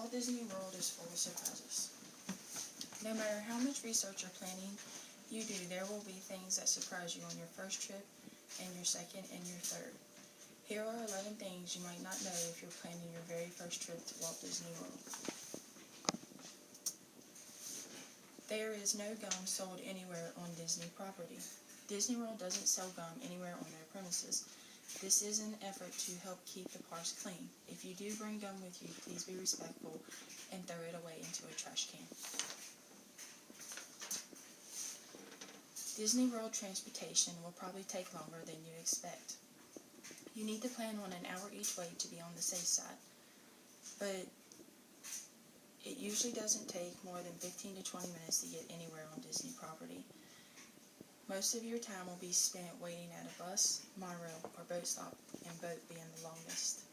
Walt Disney World is full of surprises. No matter how much research or planning you do, there will be things that surprise you on your first trip, and your second, and your third. Here are 11 things you might not know if you're planning your very first trip to Walt Disney World. There is no gum sold anywhere on Disney property. Disney World doesn't sell gum anywhere on their premises. This is an effort to help keep the parks clean. If you do bring gum with you, please be respectful and throw it away into a trash can. Disney World transportation will probably take longer than you expect. You need to plan on an hour each way to be on the safe side, but it usually doesn't take more than 15 to 20 minutes to get anywhere on Disney property. Most of your time will be spent waiting at a bus, monorail, or boat stop, and boat being the longest.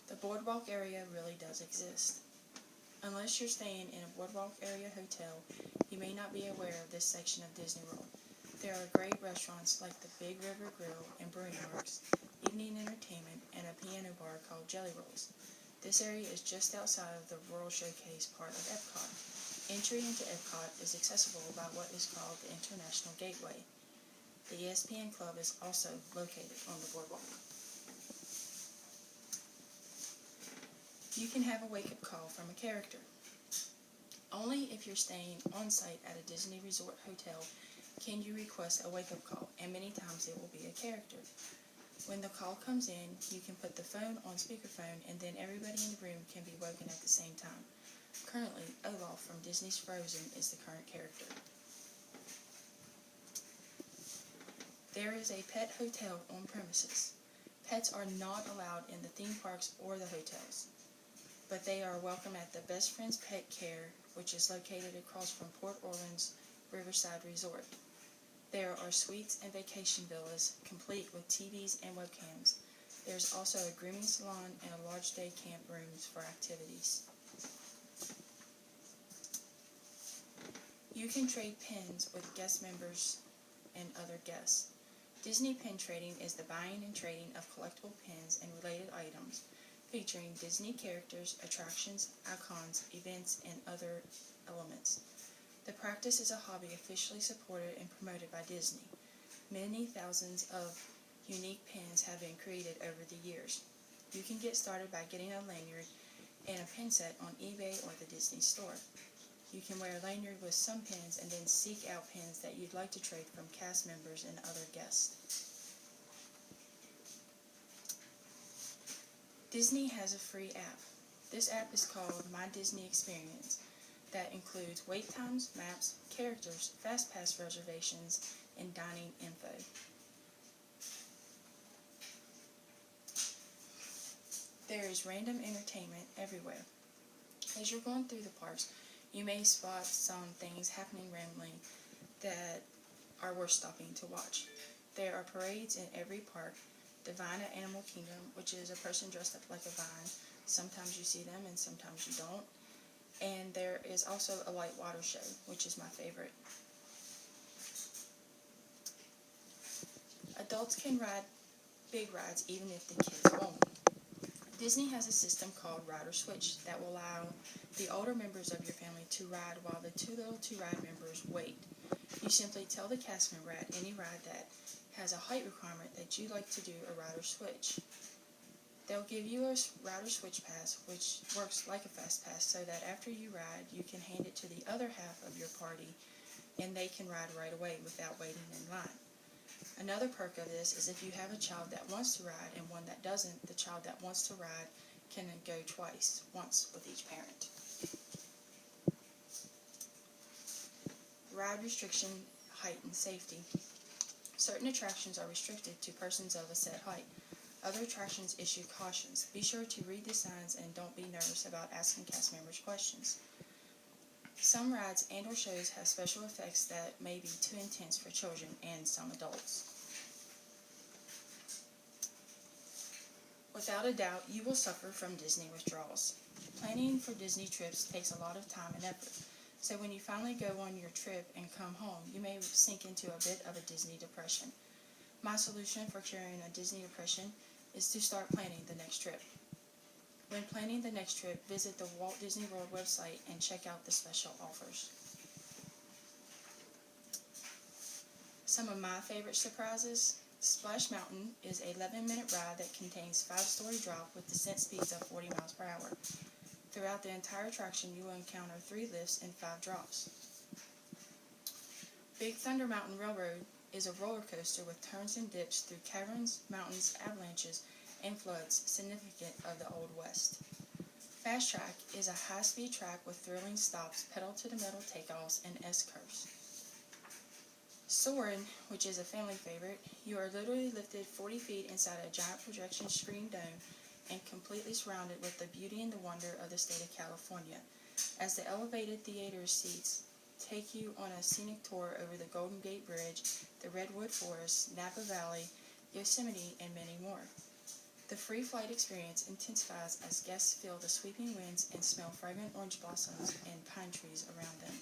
The boardwalk area really does exist. Unless you're staying in a boardwalk area hotel, you may not be aware of this section of Disney World. There are great restaurants like the Big River Grill and Brewing Works, evening entertainment, and a piano bar called Jelly Rolls. This area is just outside of the World Showcase part of Epcot. Entry into Epcot is accessible by what is called the International Gateway. The ESPN Club is also located on the boardwalk. You can have a wake-up call from a character. Only if you're staying on-site at a Disney Resort hotel can you request a wake-up call, and many times it will be a character. When the call comes in, you can put the phone on speakerphone, and then everybody in the room can be woken at the same time. Currently, Olaf from Disney's Frozen is the current character. There is a pet hotel on premises. Pets are not allowed in the theme parks or the hotels, but they are welcome at the Best Friends Pet Care, which is located across from Port Orleans Riverside Resort. There are suites and vacation villas, complete with TVs and webcams. There's also a grooming salon and a large day camp rooms for activities. You can trade pins with guest members and other guests. Disney Pin Trading is the buying and trading of collectible pins and related items, featuring Disney characters, attractions, icons, events, and other elements. The practice is a hobby officially supported and promoted by Disney. Many thousands of unique pins have been created over the years. You can get started by getting a lanyard and a pin set on eBay or the Disney Store. You can wear a lanyard with some pins and then seek out pins that you'd like to trade from cast members and other guests. Disney has a free app. This app is called My Disney Experience, that includes wait times, maps, characters, fast pass reservations, and dining info. There is random entertainment everywhere. As you're going through the parks, you may spot some things happening randomly that are worth stopping to watch. There are parades in every park. The Vine at Animal Kingdom, which is a person dressed up like a vine. Sometimes you see them and sometimes you don't. And there is also a light water show, which is my favorite. Adults can ride big rides even if the kids won't. Disney has a system called Ride or Switch that will allow the older members of your family to ride while the too little to ride members wait. You simply tell the cast member at any ride that has a height requirement that you'd like to do a Ride or Switch. They'll give you a Ride or Switch pass, which works like a fast pass, so that after you ride, you can hand it to the other half of your party, and they can ride right away without waiting in line. Another perk of this is if you have a child that wants to ride and one that doesn't, the child that wants to ride can go twice, once with each parent. Ride restriction, height, and safety. Certain attractions are restricted to persons of a set height. Other attractions issue cautions. Be sure to read the signs and don't be nervous about asking cast members questions. Some rides and or shows have special effects that may be too intense for children and some adults. Without a doubt, you will suffer from Disney withdrawals. Planning for Disney trips takes a lot of time and effort, so when you finally go on your trip and come home, you may sink into a bit of a Disney depression. My solution for curing a Disney depression is to start planning the next trip. When planning the next trip, visit the Walt Disney World website and check out the special offers. Some of my favorite surprises. Splash Mountain is an 11-minute ride that contains 5-story drop with descent speeds of 40 miles per hour. Throughout the entire attraction, you will encounter 3 lifts and 5 drops. Big Thunder Mountain Railroad is a roller coaster with turns and dips through caverns, mountains, avalanches, and floods significant of the Old West. Fast Track is a high-speed track with thrilling stops, pedal-to-the-metal takeoffs, and S-curves. Soarin', which is a family favorite, you are literally lifted 40 feet inside a giant projection screen dome and completely surrounded with the beauty and the wonder of the state of California, as the elevated theater seats take you on a scenic tour over the Golden Gate Bridge, the Redwood Forest, Napa Valley, Yosemite, and many more. The free flight experience intensifies as guests feel the sweeping winds and smell fragrant orange blossoms and pine trees around them.